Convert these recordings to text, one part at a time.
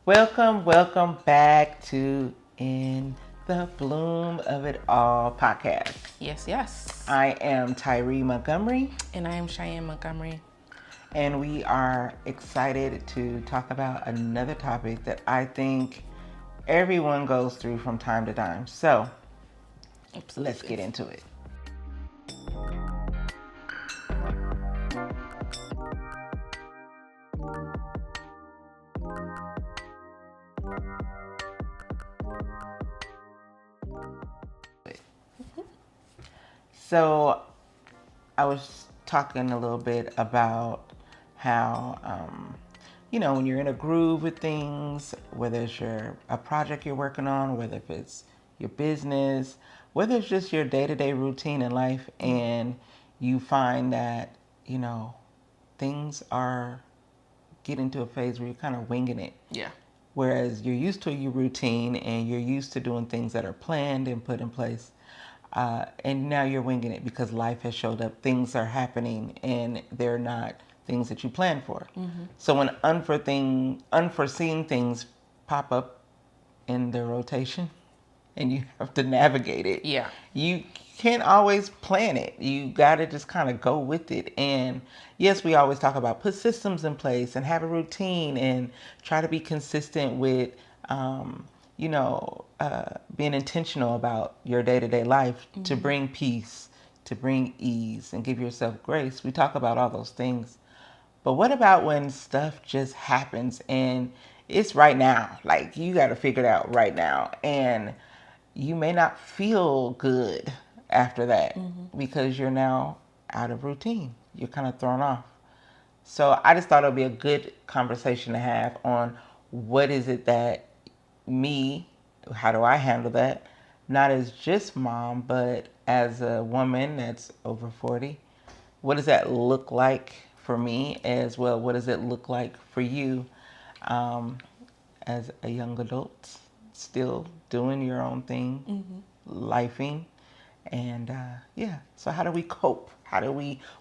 Welcome back to In the Bloom of It All podcast. Yes, yes. I am Tyree Montgomery, And I am Cheyenne Montgomery. and we are excited to talk about another topic that I think everyone goes through from time to time. So let's get into it. So I was talking a little bit about how, when you're in a groove with things, whether it's a project you're working on, whether it's your business, whether it's just your day-to-day routine in life, and you find that, things are getting to a phase where you're kind of winging it. Yeah. Whereas you're used to your routine and you're used to doing things that are planned and put in place. And now you're winging it because life has showed up. Things are happening and they're not things that you planned for. Mm-hmm. So when unforeseen things pop up in the rotation and you have to navigate it, Yeah. you can't always plan it. You got to just kind of go with it. And yes, we always talk about put systems in place and have a routine and try to be consistent with being intentional about your day-to-day life to bring peace, to bring ease, and give yourself grace. We talk about all those things. But what about when stuff just happens and it's right now? Like you got to figure it out right now. And you may not feel good after that because you're now out of routine. You're kind of thrown off. So I just thought it would be a good conversation to have on what is it that how do I handle that? Not as just mom, but as a woman that's over 40. What does that look like for me as well? What does it look like for you um, as a young adult, still doing your own thing, lifing? And so how do we cope?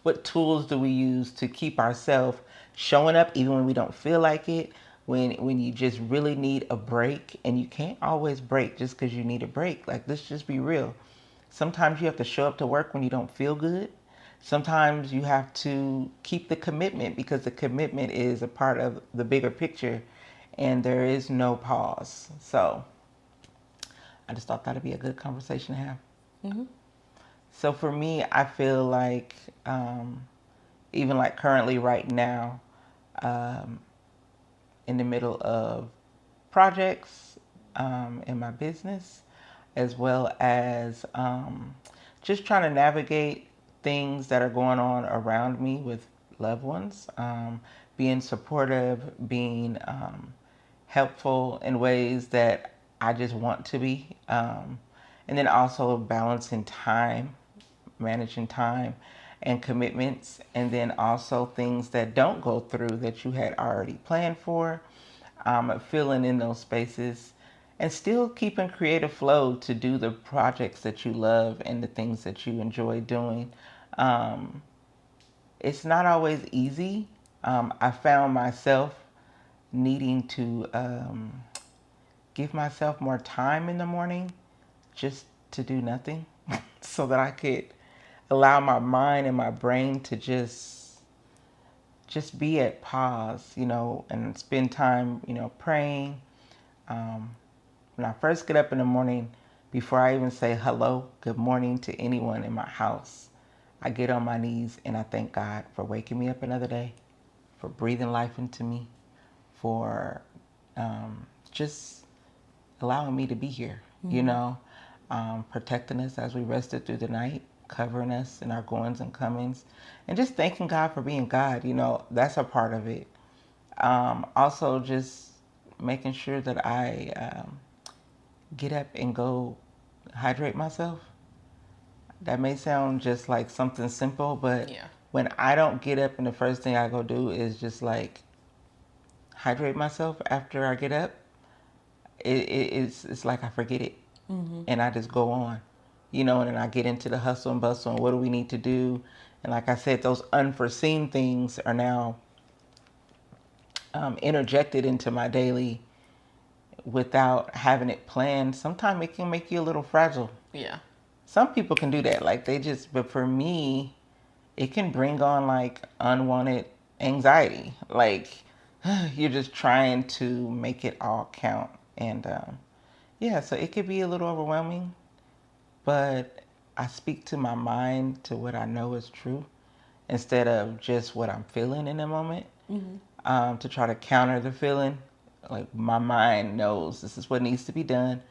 What tools do we use to keep ourselves showing up even when we don't feel like it? When you just really need a break, and you can't always break just because you need a break. Like, let's just be real. Sometimes you have to show up to work when you don't feel good. Sometimes you have to keep the commitment because the commitment is a part of the bigger picture, and there is no pause. So I just thought that'd be a good conversation to have. Mm-hmm. So for me, I feel like even like currently right now, um, in the middle of projects in my business, as well as just trying to navigate things that are going on around me with loved ones, being supportive, being helpful in ways that I just want to be, and then also balancing time, managing time and commitments, and then also things that don't go through that you had already planned for, filling in those spaces and still keeping creative flow to do the projects that you love and the things that you enjoy doing. Um, it's not always easy. I found myself needing to give myself more time in the morning just to do nothing so that I could allow my mind and my brain to just be at pause, and spend time, praying. Um, when I first get up in the morning, before I even say hello, good morning to anyone in my house, I get on my knees and I thank God for waking me up another day, for breathing life into me, for just allowing me to be here, protecting us as we rested through the night, covering us in our goings and comings, and just thanking God for being God. That's a part of it. Also, just making sure that I get up and go hydrate myself. That may sound just like something simple, but Yeah. when I don't get up and the first thing I go do is just like hydrate myself after I get up, it's like I forget it, and I just go on, and then I get into the hustle and bustle and what do we need to do, and like I said, those unforeseen things are now interjected into my daily without having it planned, sometimes it can make you a little fragile. Yeah. Some people can do that. Like but for me, it can bring on like unwanted anxiety. Like you're just trying to make it all count. And yeah, so it could be a little overwhelming, but I speak to my mind, to what I know is true, instead of just what I'm feeling in the moment. To try to counter the feeling. Like my mind knows this is what needs to be done.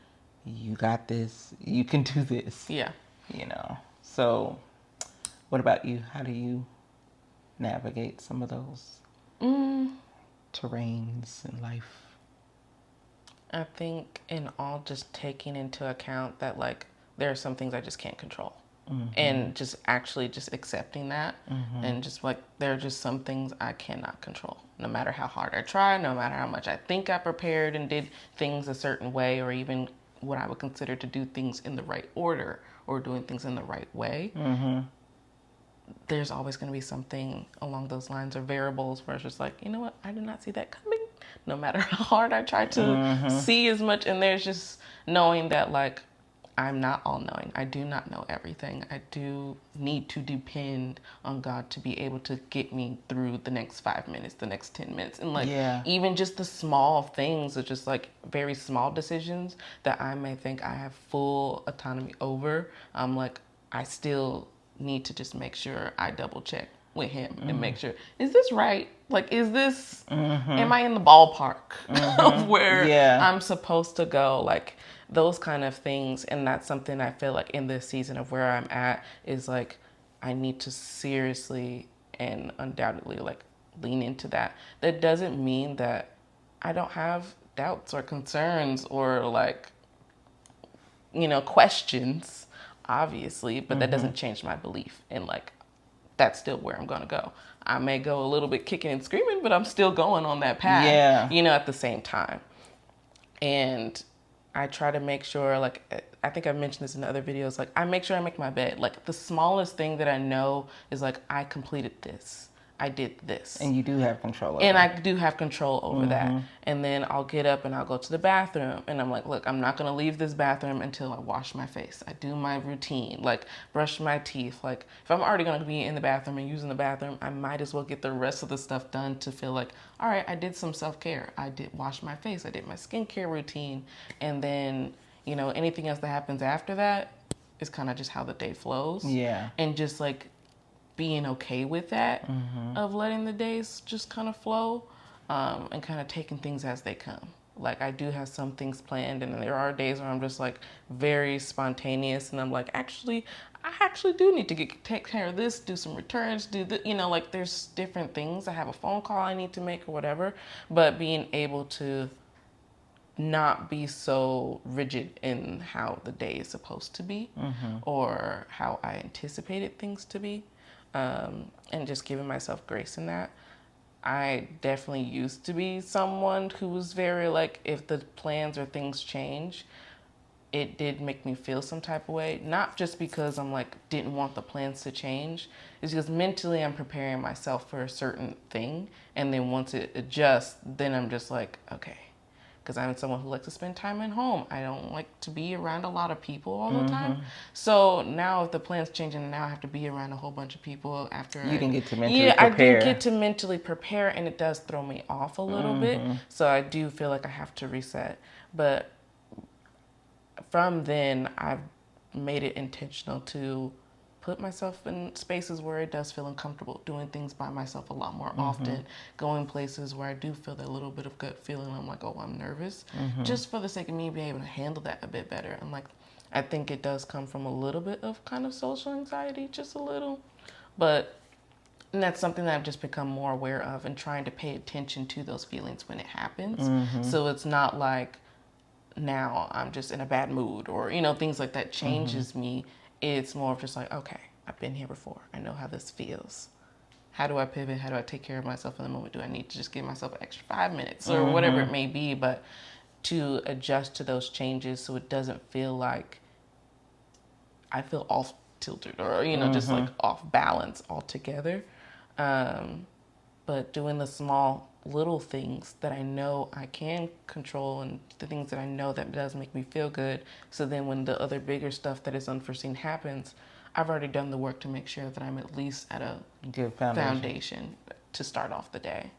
You got this. You can do this. Yeah. So what about you? How do you navigate some of those terrains in life? I think in all, just taking into account that like there are some things I just can't control. And just actually just accepting that, and just like there are just some things I cannot control, no matter how hard I try, no matter how much I think I prepared and did things a certain way, or even what I would consider to do things in the right order or doing things in the right way. There's always going to be something along those lines or variables where it's just like, you know what, I did not see that coming, no matter how hard I try to see as much. And there's just knowing that like I'm not all knowing. I do not know everything. I do need to depend on God to be able to get me through the next 5 minutes, the next 10 minutes. And like, even just the small things are just like very small decisions that I may think I have full autonomy over. Like, I still need to just make sure I double check with him and make sure, is this right? Like, is this, am I in the ballpark of where I'm supposed to go? Like, those kind of things. And that's something I feel like in this season of where I'm at is like, I need to seriously and undoubtedly like lean into that. That doesn't mean that I don't have doubts or concerns or like, questions, obviously, but that doesn't change my belief. And like, that's still where I'm going to go. I may go a little bit kicking and screaming, but I'm still going on that path, at the same time. And I try to make sure, like, I think I've mentioned this in other videos, like, I make sure I make my bed. Like, the smallest thing that I know is, like, I completed this. I did this. And you do have control over And I do have control over that. And then I'll get up and I'll go to the bathroom. And I'm like, look, I'm not going to leave this bathroom until I wash my face. I do my routine, like brush my teeth. Like if I'm already going to be in the bathroom and using the bathroom, I might as well get the rest of the stuff done to feel like, all right, I did some self-care. I did wash my face. I did my skincare routine. And then, anything else that happens after that is kind of just how the day flows. Yeah. And just like being okay with that, of letting the days just kind of flow, and kind of taking things as they come. Like I do have some things planned, and there are days where I'm just like very spontaneous, and I'm like, I actually do need to take care of this, do some returns, do the, like there's different things. I have a phone call I need to make or whatever, but being able to not be so rigid in how the day is supposed to be, or how I anticipated things to be. And just giving myself grace in that. I definitely used to be someone who was very like, if the plans or things change, it did make me feel some type of way. Not just because I'm like, didn't want the plans to change. It's because mentally I'm preparing myself for a certain thing. And then once it adjusts, then I'm just like, okay. Because I'm someone who likes to spend time at home. I don't like to be around a lot of people all the time. So now if the plan's changing, and now I have to be around a whole bunch of people after you didn't get to mentally prepare. I didn't get to mentally prepare, and it does throw me off a little bit. So I do feel like I have to reset. But from then, I've made it intentional to put myself in spaces where it does feel uncomfortable, doing things by myself a lot more often, going places where I do feel that little bit of gut feeling. I'm like, oh, I'm nervous, just for the sake of me being able to handle that a bit better. And like, I think it does come from a little bit of kind of social anxiety, just a little, and that's something that I've just become more aware of, and trying to pay attention to those feelings when it happens. So it's not like now I'm just in a bad mood, or things like that changes me. It's more of just like, okay, I've been here before. I know how this feels. How do I pivot? How do I take care of myself in the moment? Do I need to just give myself an extra 5 minutes or whatever it may be? But to adjust to those changes so it doesn't feel like I feel off tilted or, just like off balance altogether. But doing the small little things that I know I can control and the things that I know that does make me feel good. So then when the other bigger stuff that is unforeseen happens, I've already done the work to make sure that I'm at least at a Good foundation. foundation to start off the day.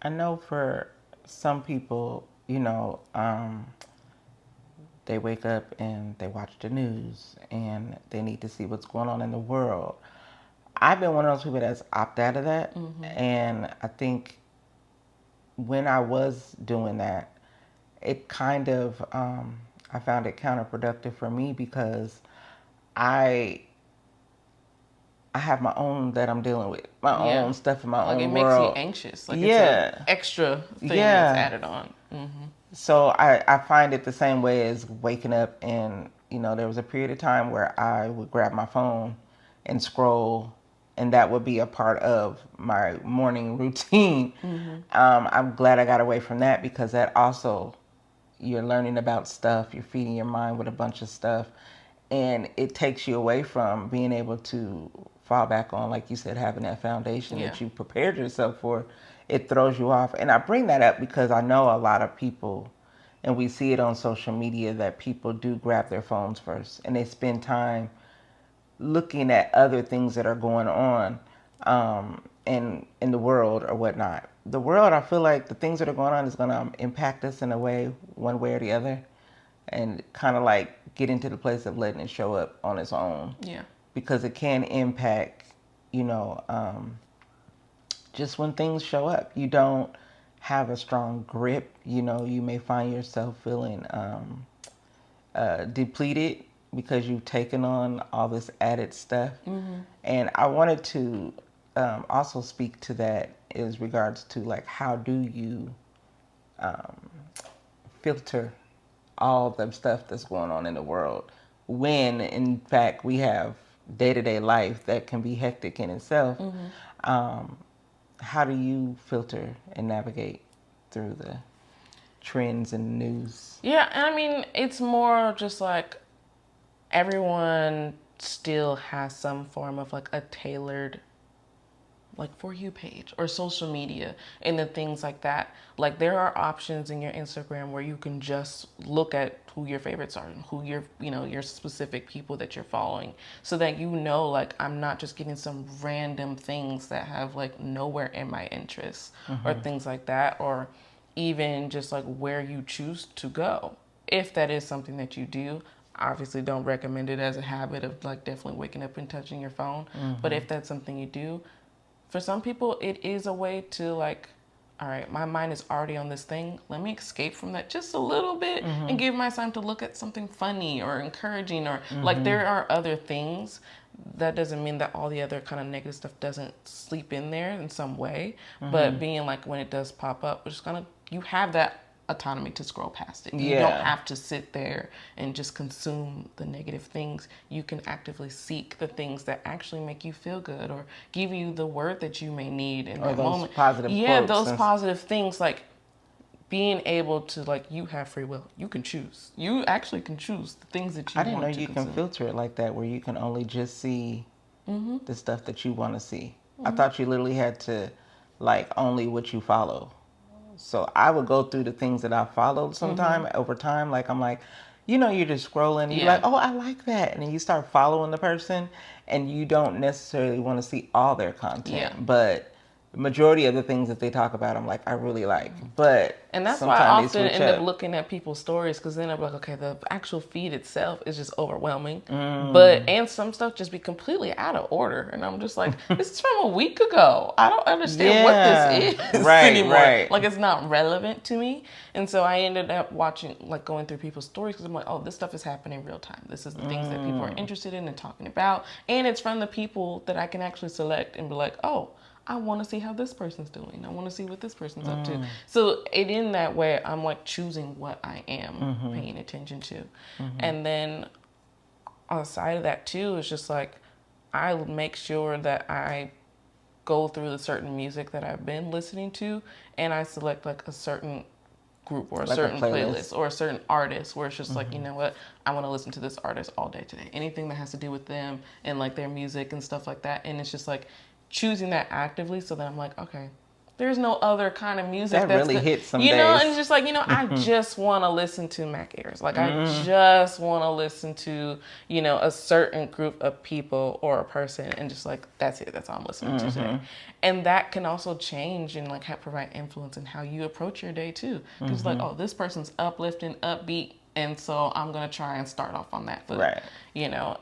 I know for some people, you know, they wake up and they watch the news and they need to see what's going on in the world. I've been one of those people that's opt out of that. And I think when I was doing that, it kind of, I found it counterproductive for me because I I have my own that I'm dealing with, my Yeah. own stuff in my Like it own makes you world. anxious. Like it's a Yeah, extra thing that's yeah. added on. So I find it the same way as waking up and, you know, there was a period of time where I would grab my phone and scroll, and that would be a part of my morning routine. I'm glad I got away from that because that also, you're learning about stuff, you're feeding your mind with a bunch of stuff, and it takes you away from being able to fall back on, like you said, having that foundation Yeah. that you prepared yourself for. It throws you off. And I bring that up because I know a lot of people, and we see it on social media, that people do grab their phones first and they spend time looking at other things that are going on in the world or whatnot. The world, I feel like the things that are going on is going to impact us in a way, one way or the other, and kind of like get into the place of letting it show up on its own. Yeah. Because it can impact, you know, just when things show up. You don't have a strong grip, you know, you may find yourself feeling depleted because you've taken on all this added stuff. And I wanted to also speak to that as regards to like how do you filter all the stuff that's going on in the world when in fact we have day-to-day life that can be hectic in itself. um, how do you filter and navigate through the trends and news? Yeah, and I mean, it's more just like everyone still has some form of like a tailored like For You page or social media and the things like that. Like there are options in your Instagram where you can just look at who your favorites are and who your specific people that you're following, so that like I'm not just getting some random things that have like nowhere in my interests or things like that, or even just like where you choose to go. If that is something that you do, obviously don't recommend it as a habit of like definitely waking up and touching your phone. But if that's something you do, for some people, it is a way to like, all right, my mind is already on this thing. Let me escape from that just a little bit and give myself time to look at something funny or encouraging or like there are other things. That doesn't mean that all the other kind of negative stuff doesn't sleep in there in some way. But being like when it does pop up, it's gonna you have that autonomy to scroll past it. You don't Yeah. have to sit there and just consume the negative things. You can actively seek the things that actually make you feel good or give you the word that you may need in Or that those moment. positive Yeah, quotes those and positive things, like being able to like you have free will. You can choose. You actually can choose the things that you I didn't know want to you can consume. filter it like that where you can only just see the stuff that you want to see. I thought you literally had to like only what you follow. So I would go through the things that I followed sometime over time. Like I'm like, you know, you're just scrolling. You're like, Yeah. oh, I like that, and then you start following the person, and you don't necessarily want to see all their Yeah. content, but the majority of the things that they talk about, I'm like, I really like. But And that's why I sometimes they often switch end up up. looking at people's stories, because then I'm like, okay, the actual feed itself is just overwhelming. And some stuff just be completely out of order. And I'm just like, this is from a week ago. I don't understand what this Yeah, is right, anymore. right. Like it's not relevant to me. And so I ended up watching, like going through people's stories, because I'm like, oh, this stuff is happening real time. This is the things that people are interested in and talking about. And it's from the people that I can actually select and be like, oh, I want to see how this person's doing. I want to see what this person's up to. So in that way, I'm like choosing what I am paying attention to. And then on the side of that too, it's just like I make sure that I go through the certain music that I've been listening to, and I select like a certain group or a Like a certain playlist. playlist or a certain artist where it's just like, you know what, I want to listen to this artist all day today. Anything that has to do with them and like their music and stuff like that. And it's just like choosing that actively, so that I'm like, okay, there's no other kind of music That that's really good. hits some You know, days. and it's just like, I just want to listen to Mac Ayres. Like, I just want to listen to, a certain group of people or a person, and just like, that's it. That's all I'm listening to today. And that can also change and like provide influence in how you approach your day too. Because like, oh, this person's uplifting, upbeat, and so I'm going to try and start off on that foot. Right.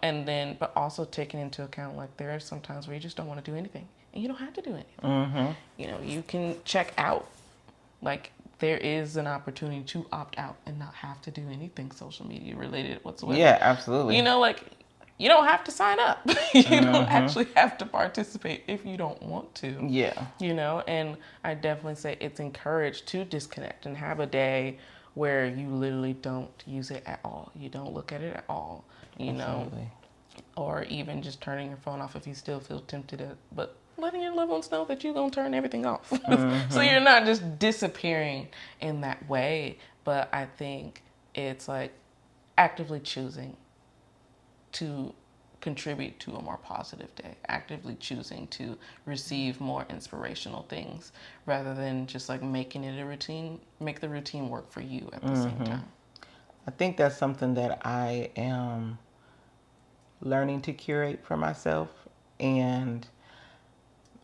And then, but also taking into account, like, there are some times where you just don't want to do anything. And you don't have to do anything. You can check out. Like, there is an opportunity to opt out and not have to do anything social media related whatsoever. Yeah, absolutely. Like, you don't have to sign up. You don't actually have to participate if you don't want to. Yeah. And I definitely say it's encouraged to disconnect and have a day where you literally don't use it at all. You don't look at it at all, Absolutely. or even just turning your phone off if you still feel tempted but letting your loved ones know that you're going to turn everything off. So you're not just disappearing in that way. But I think it's like actively choosing to contribute to a more positive day, actively choosing to receive more inspirational things rather than just like making it a routine, make the routine work for you at the same time. I think that's something that I am learning to curate for myself. And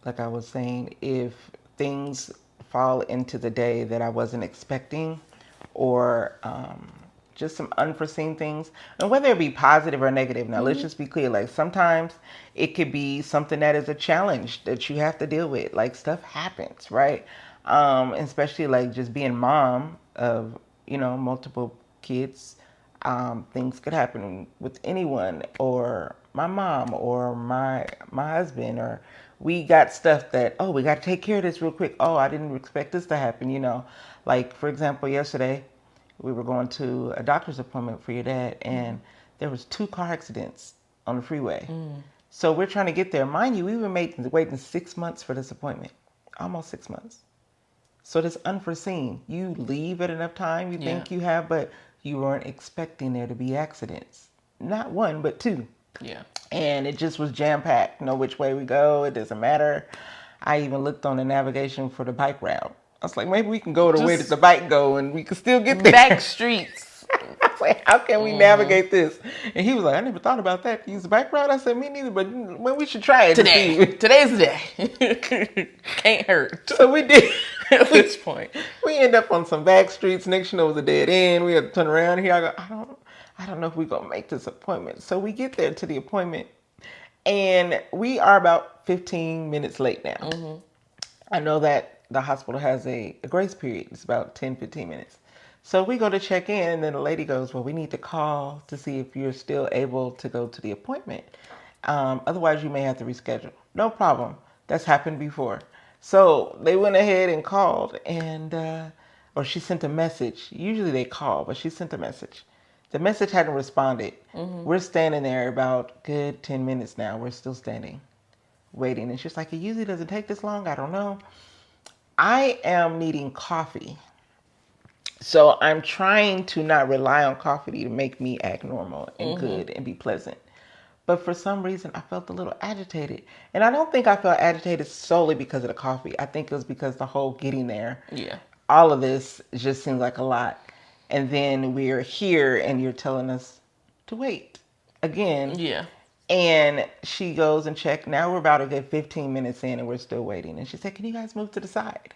like I was saying, if things fall into the day that I wasn't expecting, or just some unforeseen things, and whether it be positive or negative. Now, let's just be clear. Like, sometimes it could be something that is a challenge that you have to deal with. Like, stuff happens, right? Especially like just being mom of, multiple kids. Things could happen with anyone, or my mom, or my husband, or we got stuff that, oh, we got to take care of this real quick. Oh, I didn't expect this to happen. Like, for example, yesterday we were going to a doctor's appointment for your dad, and there was 2 car accidents on the freeway. So we're trying to get there. Mind you, we were waiting 6 months for this appointment, almost 6 months. So this unforeseen. You leave at enough time you think you have, but you weren't expecting there to be accidents. Not 1, but 2. Yeah. And it just was jam-packed. Know which way we go. It doesn't matter. I even looked on the navigation for the bike route. I was like, maybe we can go the way that the bike go and we can still get there. Back streets. I was like, how can we navigate this? And he was like, I never thought about that. To use the bike route. I said, me neither, but when we should try it Today. Today's the day. Can't hurt. So we did. At this point. We end up on some back streets. Next, it was a dead end. We had to turn around here. I go, I don't know if we're going to make this appointment. So we get there to the appointment, and we are about 15 minutes late now. I know that the hospital has a grace period. It's about 10, 15 minutes. So we go to check in, and then the lady goes, well, we need to call to see if you're still able to go to the appointment. Otherwise, you may have to reschedule. No problem. That's happened before. So they went ahead and called, and or she sent a message. Usually they call, but she sent a message. The message hadn't responded. We're standing there about good 10 minutes now. We're still standing, waiting. And she's like, it usually doesn't take this long. I don't know. I am needing coffee. So I'm trying to not rely on coffee to make me act normal and good and be pleasant. But for some reason, I felt a little agitated. And I don't think I felt agitated solely because of the coffee. I think it was because the whole getting there. Yeah. All of this just seems like a lot. And then we're here and you're telling us to wait again. Yeah. And she goes and checks. Now we're about to get 15 minutes in and we're still waiting. And she said, can you guys move to the side?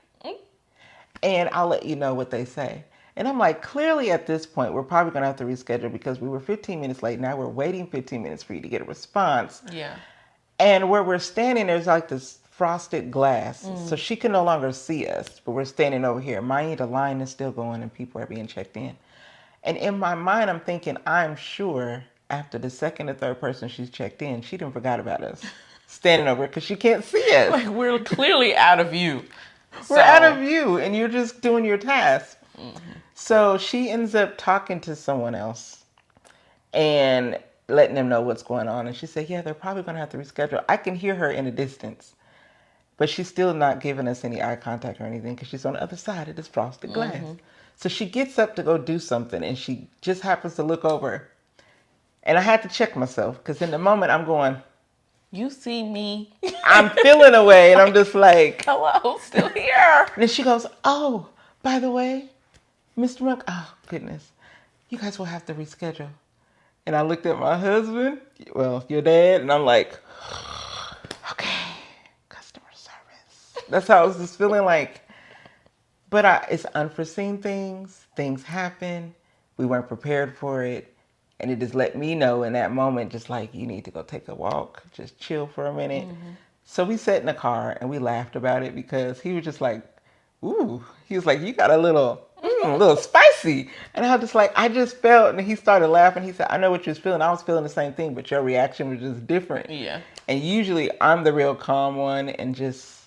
And I'll let you know what they say. And I'm like, clearly at this point, we're probably going to have to reschedule because we were 15 minutes late. Now we're waiting 15 minutes for you to get a response. Yeah. And where we're standing, there's like this frosted glass. So she can no longer see us, but we're standing over here. Mind you, the line is still going and people are being checked in. And in my mind, I'm thinking, I'm sure after the second or third person she's checked in, she didn't forgot about us standing over because she can't see us. Like, we're clearly out of view. We're out of view and you're just doing your task. So she ends up talking to someone else and letting them know what's going on. And she said, yeah, they're probably going to have to reschedule. I can hear her in the distance, but she's still not giving us any eye contact or anything because she's on the other side of this frosted glass. So she gets up to go do something and she just happens to look over. And I had to check myself because in the moment I'm going, You see me. I'm feeling away, and I'm just like, hello, still here. And then she goes, oh, by the way, Mr. Monk, oh, goodness, you guys will have to reschedule. And I looked at my husband, well, your dad, and I'm like, okay, customer service. That's how I was just feeling like, but it's unforeseen things. Things happen. We weren't prepared for it. And it just let me know in that moment, just like, you need to go take a walk, just chill for a minute. So we sat in the car and we laughed about it because he was just like, ooh, he was like, you got a little spicy. And I was just like, I just felt, and he started laughing. He said, I know what you was feeling. I was feeling the same thing, but your reaction was just different. Yeah. And usually I'm the real calm one and just,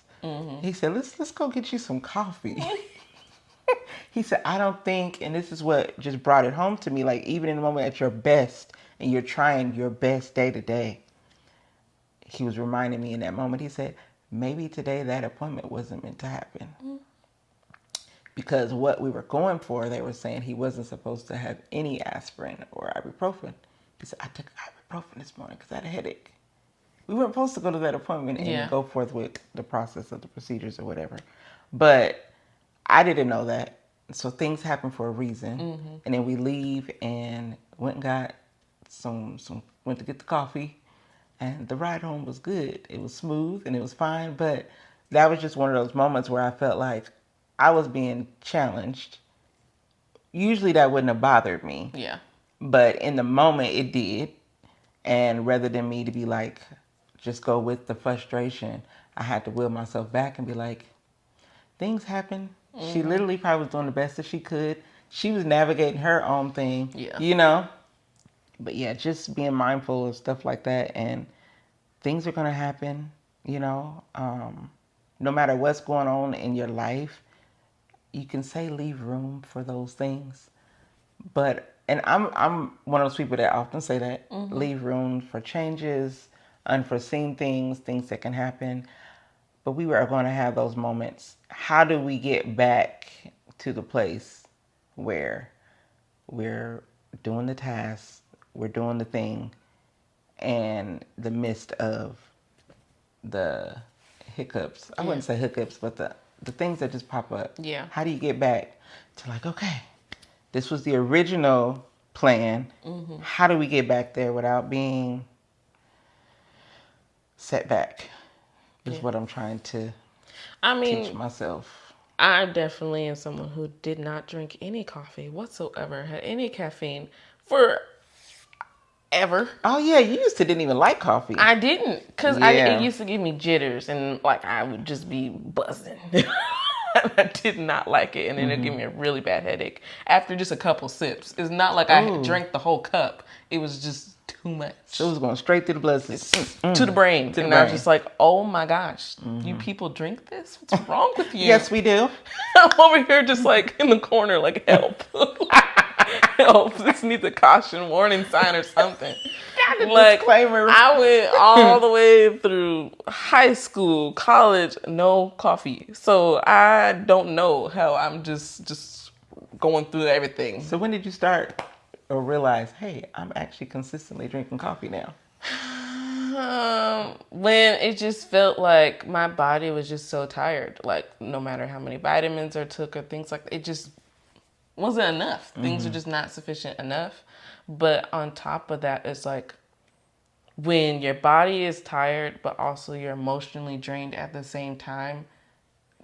he said, let's go get you some coffee. He said, I don't think, and this is what just brought it home to me, like even in the moment at your best and you're trying your best day to day, he was reminding me in that moment, he said, maybe today that appointment wasn't meant to happen. Because what we were going for, they were saying he wasn't supposed to have any aspirin or ibuprofen. He said, I took ibuprofen this morning because I had a headache. We weren't supposed to go to that appointment and go forth with the process of the procedures or whatever. But I didn't know that. So things happen for a reason. And then we leave and went and got went to get the coffee. And the ride home was good. It was smooth and it was fine. But that was just one of those moments where I felt like I was being challenged. Usually that wouldn't have bothered me. Yeah. But in the moment it did. And rather than me to be like, just go with the frustration, I had to will myself back and be like, things happen. She literally probably was doing the best that she could. She was navigating her own thing, you know? But yeah, just being mindful of stuff like that. And things are going to happen, you know? No matter what's going on in your life, you can say leave room for those things. But, and I'm one of those people that often say that, leave room for changes, unforeseen things, things that can happen. But we are going to have those moments. How do we get back to the place where we're doing the task, we're doing the thing, and the midst of the hiccups? I wouldn't say hiccups, but the things that just pop up. Yeah. How do you get back to like, okay, this was the original plan. How do we get back there without being set back? Is what I'm trying to teach myself. I definitely am someone who did not drink any coffee whatsoever, had any caffeine for ever. Oh yeah, you used to didn't even like coffee. I didn't, because it used to give me jitters and like I would just be buzzing. I did not like it, and then it'd give me a really bad headache after just a couple sips. It's not like I drank the whole cup. It was just too much. So it was going straight to the blood system. To the brain. And I was just like, oh my gosh, you people drink this? What's wrong with you? Yes, we do. I'm over here just like in the corner, like, help. Help. This needs a caution warning sign or something. Like, disclaimer. I went all the way through high school, college, no coffee. So I don't know how I'm just going through everything. So when did you start or realize, hey, I'm actually consistently drinking coffee now? When it just felt like my body was just so tired. Like, no matter how many vitamins I took or things like that, it just wasn't enough. Things are just not sufficient enough. But on top of that, it's like when your body is tired, but also you're emotionally drained at the same time,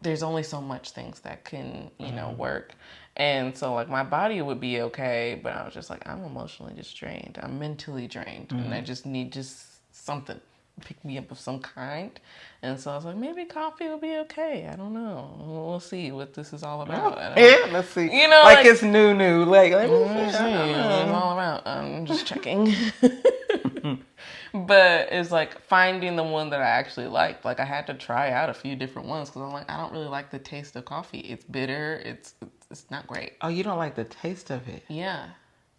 there's only so much things that can, work. And so, like, my body would be okay, but I was just like, I'm emotionally just drained. I'm mentally drained. And I just need something to pick me up of some kind. And so I was like, maybe coffee will be okay. I don't know. We'll see what this is all about. Yeah, let's see. Like it's new. Like, let me see. I'm all around. I'm just checking. But it's like finding the one that I actually liked. Like, I had to try out a few different ones because I'm like, I don't really like the taste of coffee. It's bitter. It's not great. Oh, you don't like the taste of it? Yeah.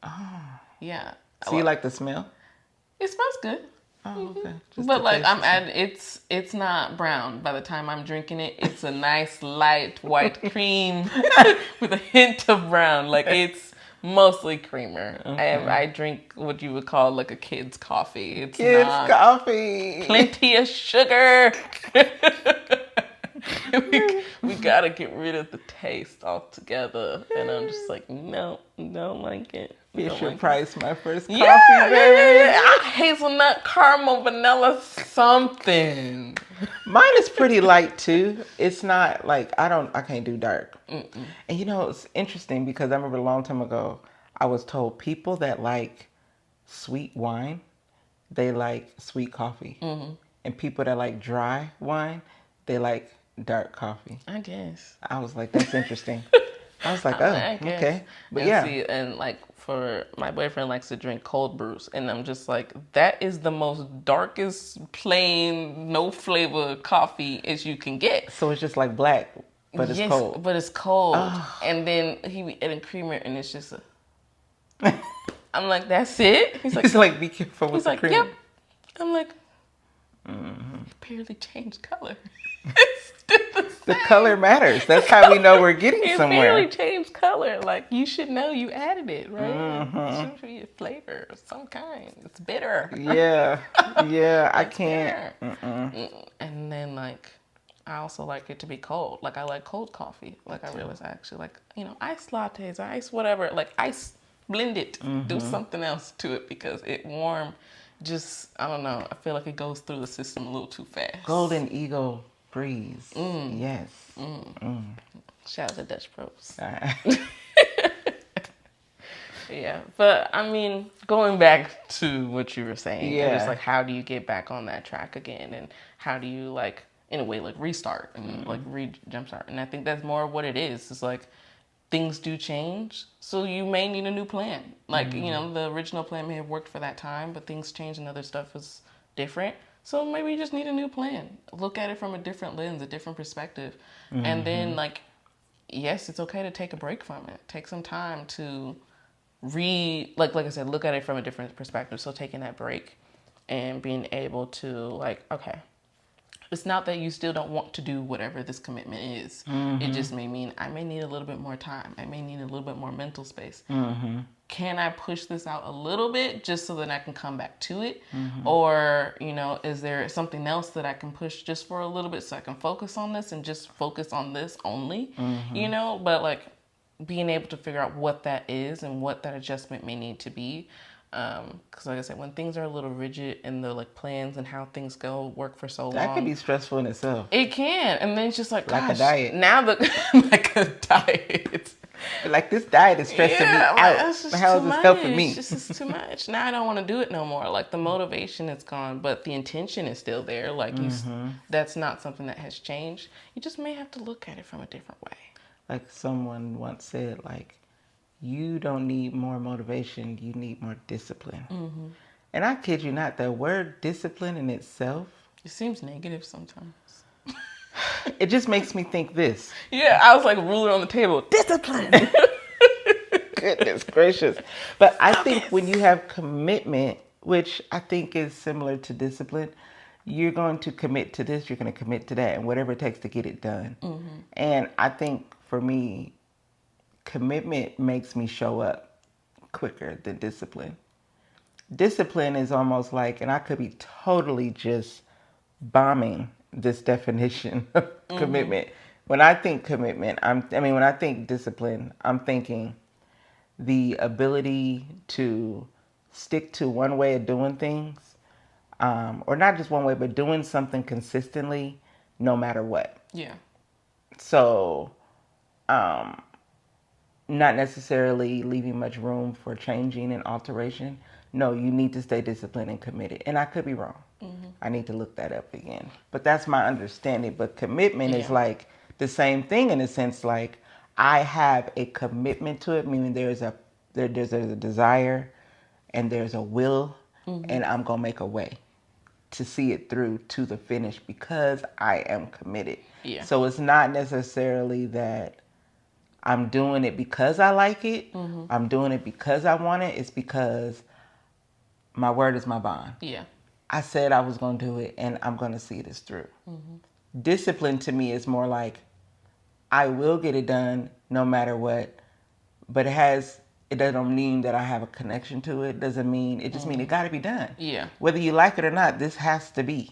Oh. Yeah. So you like the smell? It smells good. Oh, okay. But like it's not brown. By the time I'm drinking it, it's a nice light white cream with a hint of brown. Like, it's Mostly creamer. Okay. I drink what you would call like a kid's coffee. It's Kids not coffee. plenty of sugar. we gotta get rid of the taste altogether. And I'm just like, no, don't like it. Fisher Like Price, my first coffee, yeah, baby. Hazelnut, caramel, vanilla, something. Mine is pretty light too. It's not like I can't do dark. Mm-mm. And you know, it's interesting because I remember a long time ago, I was told people that like sweet wine, they like sweet coffee. Mm-hmm. And people that like dry wine, they like dark coffee. I guess. I was like, that's interesting. I was like, oh, okay. But and yeah. See, and like for my boyfriend likes to drink cold brews, and I'm just like, that is the most darkest, plain, no flavor coffee as you can get. So it's just like black, but it's cold. But it's cold. Oh. And then he be adding creamer, and it's just I'm like, that's it? He's like, be careful with the creamer. Yep. I'm like, it barely changed color. It's still the color matters. That's how we know we're getting somewhere. It barely changed color. Like, you should know you added it, right? Mm-hmm. It should be a flavor of some kind. It's bitter. Yeah. Yeah, I can't. And then, like, I also like it to be cold. Like, I like cold coffee. Like, I realize I actually like, ice lattes or ice whatever. Like, ice, blend it. Mm-hmm. Do something else to it because it warm. Just, I don't know. I feel like it goes through the system a little too fast. Golden Eagle Breeze. Yes. Shout out to Dutch Bros. Yeah, but I mean, going back to what you were saying, it's like, how do you get back on that track again, and how do you like, in a way, like restart and like jumpstart? And I think that's more of what it is. It's like things do change, so you may need a new plan. Like the original plan may have worked for that time, but things change and other stuff is different. So maybe you just need a new plan. Look at it from a different lens, a different perspective, and then like, yes, it's okay to take a break from it. Take some time to like I said, look at it from a different perspective. So taking that break and being able to like, okay, it's not that you still don't want to do whatever this commitment is. It just may mean I may need a little bit more time. I may need a little bit more mental space. Can I push this out a little bit just so that I can come back to it? Or, is there something else that I can push just for a little bit so I can focus on this and just focus on this only? But like being able to figure out what that is and what that adjustment may need to be. Because like I said, when things are a little rigid and the like plans and how things go work for so long, that can be stressful in itself. It can, and then it's just like a diet. Now like a diet. Like this diet is stressing me out. How is this helping me? This is too much. Now I don't want to do it no more. Like the motivation is gone, but the intention is still there. Like that's not something that has changed. You just may have to look at it from a different way. Like someone once said, like, you don't need more motivation, you need more discipline. And I kid you not, the word discipline in itself, it seems negative sometimes. It just makes me think this. Yeah, I was like ruler on the table. Discipline. Goodness gracious. But I think when you have commitment, which I think is similar to discipline, you're going to commit to this, you're going to commit to that, and whatever it takes to get it done. And I think for me, commitment makes me show up quicker than discipline. Discipline is almost like, and I could be totally just bombing this definition of commitment. When I think commitment, when I think discipline, I'm thinking the ability to stick to one way of doing things, or not just one way, but doing something consistently no matter what. Yeah. So, not necessarily leaving much room for changing and alteration. No, you need to stay disciplined and committed. And I could be wrong. I need to look that up again. But that's my understanding. But commitment is like the same thing in a sense. Like I have a commitment to it, meaning there's a desire and there's a will, and I'm going to make a way to see it through to the finish because I am committed. Yeah. So it's not necessarily that I'm doing it because I like it. I'm doing it because I want it. It's because my word is my bond. Yeah. I said I was going to do it, and I'm going to see this through. Discipline to me is more like I will get it done no matter what, but it's It doesn't mean that I have a connection to it. Doesn't mean, it just means it got to be done. Yeah. Whether you like it or not, this has to be.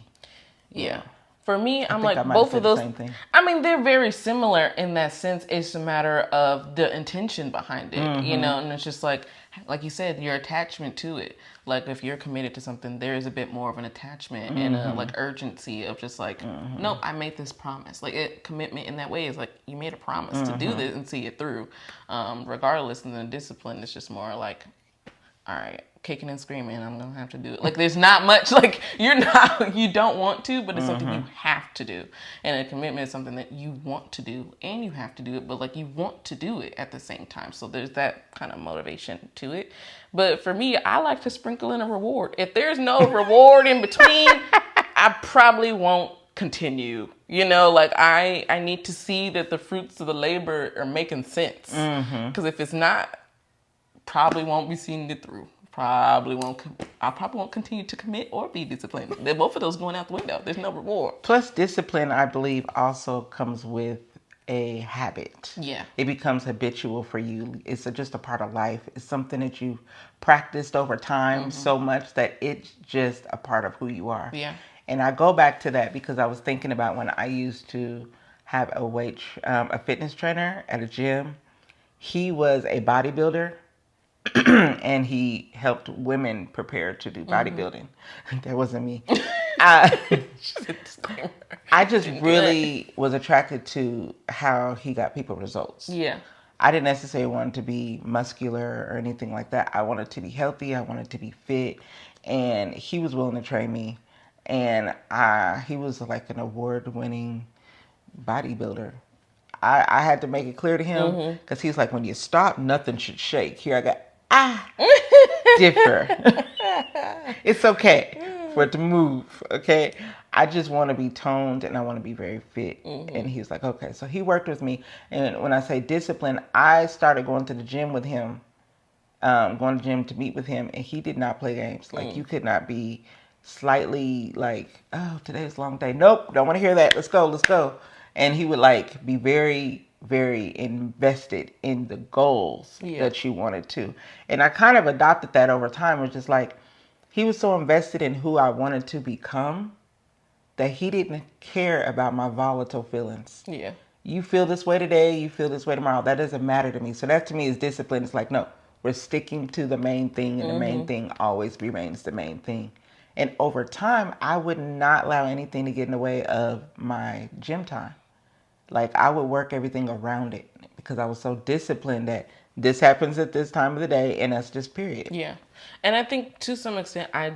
Yeah. For me, I I'm think like I might have both said of the those. same thing. I mean, they're very similar in that sense. It's a matter of the intention behind it, you know, and it's just like you said, your attachment to it. Like if you're committed to something, there is a bit more of an attachment and a like urgency of just like, nope, I made this promise. Like commitment in that way is like you made a promise to do this and see it through, regardless. And the discipline is just more like, all right, kicking and screaming, I'm gonna have to do it. Like there's not much, like you don't want to, but it's something you have to do. And a commitment is something that you want to do and you have to do it, but like you want to do it at the same time. So there's that kind of motivation to it. But for me, I like to sprinkle in a reward. If there's no reward in between, I probably won't continue. You know, like I need to see that the fruits of the labor are making sense. Because if it's not, probably won't be seeing it through. I probably won't continue to commit or be disciplined. They're both of those going out the window. There's no reward. Plus, discipline, I believe, also comes with a habit. Yeah. It becomes habitual for you. It's just a part of life. It's something that you've practiced over time so much that it's just a part of who you are. Yeah. And I go back to that because I was thinking about when I used to have a fitness trainer at a gym. He was a bodybuilder. And he helped women prepare to do bodybuilding. That wasn't me. I just really was attracted to how he got people results. Yeah. I didn't necessarily want to be muscular or anything like that. I wanted to be healthy. I wanted to be fit. And he was willing to train me. And he was like an award-winning bodybuilder. I had to make it clear to him because he's like, when you stop, nothing should shake. Here I got, differ. It's okay for it to move, okay? I just want to be toned and I want to be very fit. And he was like, okay. So he worked with me. And when I say discipline, I started going to the gym with him, going to the gym to meet with him. And he did not play games. Like you could not be slightly like, oh, today's a long day. Nope, don't want to hear that. Let's go, let's go. And he would like be very, very invested in the goals that you wanted to. And I kind of adopted that over time. It was just like, he was so invested in who I wanted to become that he didn't care about my volatile feelings. Yeah. You feel this way today, you feel this way tomorrow. That doesn't matter to me. So that to me is discipline. It's like, no, we're sticking to the main thing, and the main thing always remains the main thing. And over time, I would not allow anything to get in the way of my gym time. Like I would work everything around it because I was so disciplined that this happens at this time of the day and that's just period. Yeah. And I think to some extent I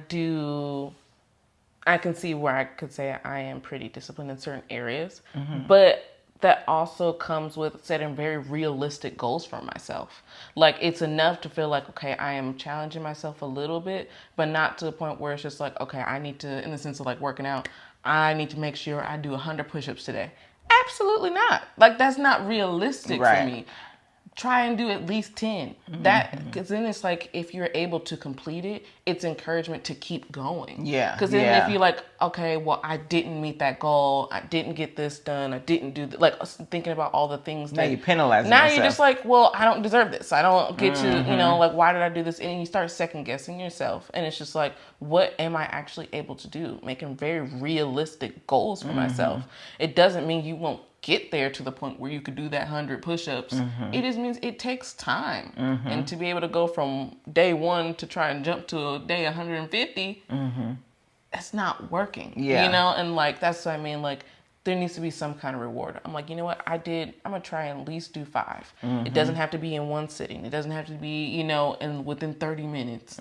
can see where I could say I am pretty disciplined in certain areas, but that also comes with setting very realistic goals for myself. Like it's enough to feel like, okay, I am challenging myself a little bit, but not to the point where it's just like, okay, I need to, in the sense of like working out, I need to make sure I do 100 push-ups today. Absolutely not. Like that's not realistic for me. Try and do at least 10. Because then it's like, if you're able to complete it, it's encouragement to keep going. Yeah. Because then if you're like, okay, well, I didn't meet that goal. I didn't get this done. I didn't do like thinking about all the things now you're penalizing now yourself. You're just like, well, I don't deserve this. I don't get to, you know, like, why did I do this? And you start second guessing yourself. And it's just like, what am I actually able to do? Making very realistic goals for myself. It doesn't mean you won't get there to the point where you could do that 100 push-ups. It just means it takes time. And to be able to go from day 1 to try and jump to day 150, that's not working. You know, and like that's what I mean. Like there needs to be some kind of reward. I'm like, you know what, I'm gonna try and at least do 5. It doesn't have to be in one sitting. It doesn't have to be, you know, within 30 minutes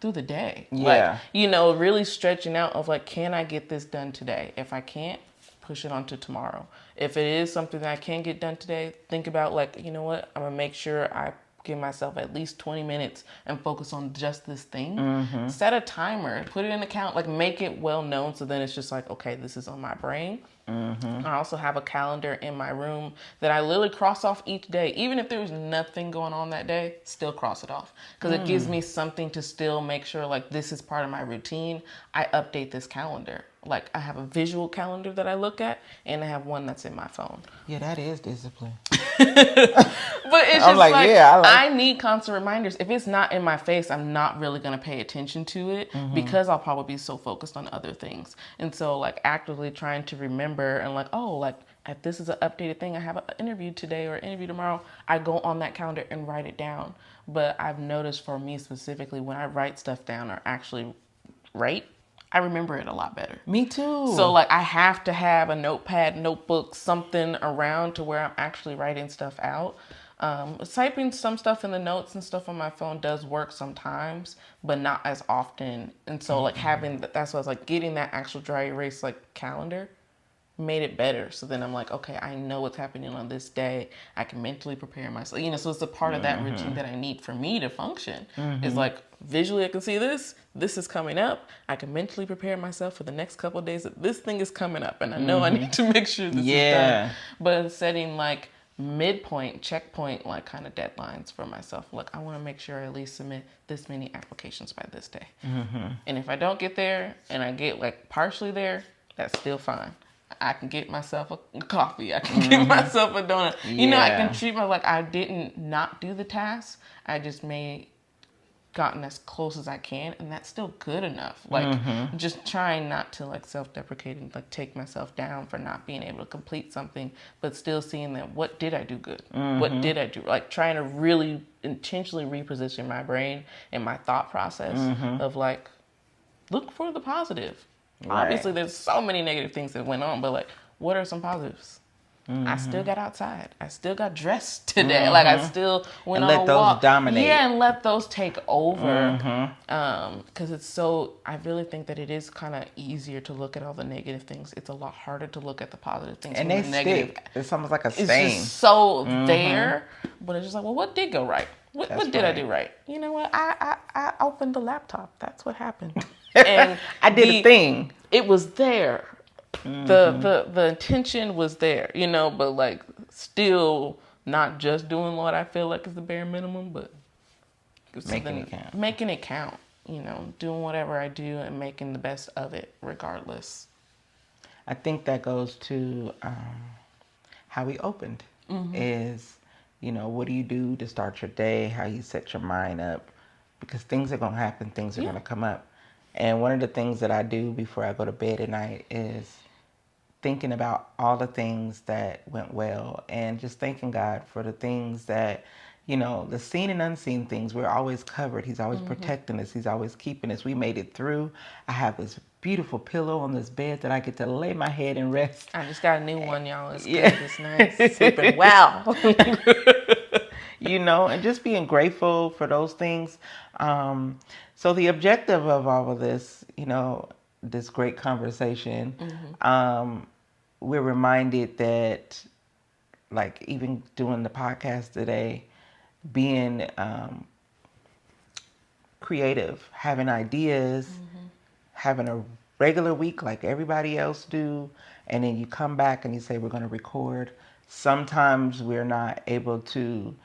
through the day. Like, you know, really stretching out of like, can I get this done today? If I can't, push it on to tomorrow. If it is something that I can get done today, think about like, you know what, I'm gonna make sure I give myself at least 20 minutes and focus on just this thing. Set a timer, put it in the count, like make it well known so then it's just like, okay, this is on my brain. I also have a calendar in my room that I literally cross off each day. Even if there's nothing going on that day, still cross it off. Because it gives me something to still make sure like this is part of my routine. I update this calendar. like I have a visual calendar that I look at, and I have one that's in my phone. Yeah, that is discipline. But it's I'm just like, yeah, I need constant reminders. If it's not in my face, I'm not really going to pay attention to it because I'll probably be so focused on other things. And so like actively trying to remember and like, oh, like if this is an updated thing, I have an interview today or an interview tomorrow, I go on that calendar and write it down. But I've noticed for me specifically, when I write stuff down or actually write, I remember it a lot better. Me too. So like I have to have a notepad, notebook, something around to where I'm actually writing stuff out. Typing some stuff in the notes and stuff on my phone does work sometimes, but not as often. And so like having, that's why I was like getting that actual dry erase like calendar made it better. So then I'm like, okay, I know what's happening on this day. I can mentally prepare myself. You know, so it's a part of that routine that I need for me to function. It's like visually I can see this. This is coming up. I can mentally prepare myself for the next couple of days that this thing is coming up, and I know I need to make sure this is done. But setting like midpoint, checkpoint, like kind of deadlines for myself. Look, I want to make sure I at least submit this many applications by this day. And if I don't get there and I get like partially there, that's still fine. I can get myself a coffee. I can get myself a donut. You know, I can treat my, like I didn't not do the task. I just may gotten as close as I can, and that's still good enough. Like just trying not to like self-deprecate and like take myself down for not being able to complete something, but still seeing that what did I do good? What did I do? Like trying to really intentionally reposition my brain and my thought process of like, look for the positive. Right. Obviously, there's so many negative things that went on, but like, what are some positives? I still got outside. I still got dressed today. Like I still went and on a let those walk. dominate. Yeah, and let those take over. Because it's so. I really think that it is kind of easier to look at all the negative things. It's a lot harder to look at the positive things. And they stick. It's almost like a stain. It's just so there, but it's just like, well, what did go right? What did I do right? You know what? I opened the laptop. That's what happened. And I did a thing. It was there. The intention was there, you know, but like still not just doing what I feel like is the bare minimum, but making it count, you know, doing whatever I do and making the best of it regardless. I think that goes to how we opened is, you know, what do you do to start your day, how you set your mind up, because things are going to happen, things are going to come up. And one of the things that I do before I go to bed at night is thinking about all the things that went well and just thanking God for the things that, you know, the seen and unseen things. We're always covered. He's always protecting us. He's always keeping us. We made it through. I have this beautiful pillow on this bed that I get to lay my head and rest. I just got a new one, y'all. It's good. It's nice. Sleeping well. You know, and just being grateful for those things. So the objective of all of this, you know, this great conversation, we're reminded that, like, even doing the podcast today, being creative, having ideas, having a regular week like everybody else do, and then you come back and you say, we're going to record. Sometimes we're not able to,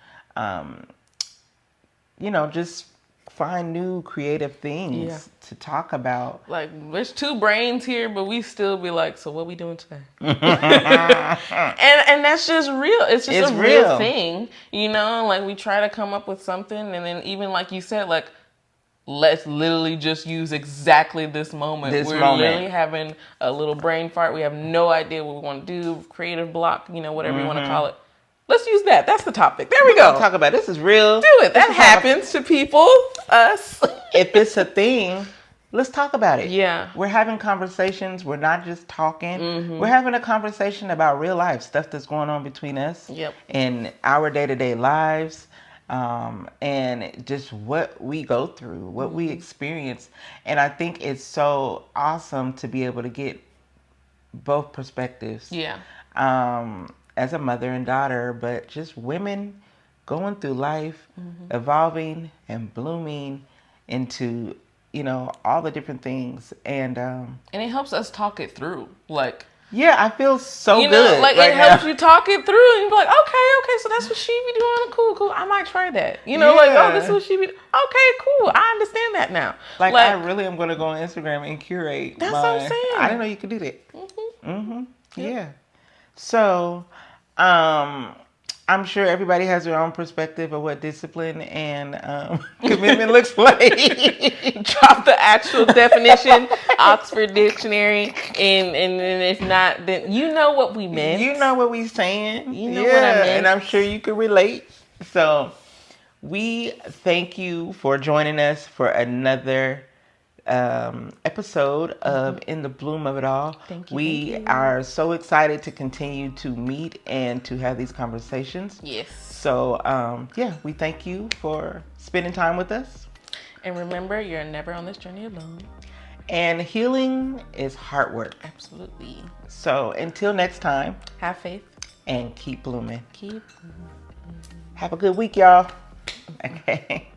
you know, just find new creative things to talk about. Like, there's two brains here, but we still be like, so what we doing today? and that's just real. It's just a real thing, you know? Like, we try to come up with something, and then even like you said, like, let's literally just use exactly this moment. We're literally having a little brain fart. We have no idea what we want to do, creative block, you know, whatever you want to call it. Let's use that. That's the topic. There we go. Talk about it. This is real. Do it. That happens to people, us. If it's a thing, let's talk about it. Yeah. We're having conversations. We're not just talking. We're having a conversation about real life, stuff that's going on between us in our day-to-day lives, and just what we go through, what we experience. And I think it's so awesome to be able to get both perspectives. Yeah. As a mother and daughter, but just women going through life, evolving and blooming into, you know, all the different things. And it helps us talk it through. Like, Yeah, I feel so You know, good like right it helps now. you talk it through and be like, okay, so that's what she be doing. Cool. I might try that. You know, like, oh, this is Yeah. what she be. Okay, cool. I understand that now. Like, I Like, really am going to go on Instagram and curate that's what I'm my. I didn't saying. know you could do that. Yep. Yeah. So, um, I'm sure everybody has their own perspective of what discipline and commitment looks like. Drop the actual definition, Oxford Dictionary, and if not, then you know what we meant. You know what we saying. You know what I Yeah, and meant. I'm sure you could relate. So, we thank you for joining us for another episode of In the Bloom of It All. Thank We you. are so excited to continue to meet and to have these conversations. Yes. So, yeah, we thank you for spending time with us. And remember, you're never on this journey alone. And healing is hard work. Absolutely. So, until next time, Have faith. and keep blooming. Keep. Have a good week, y'all. Okay.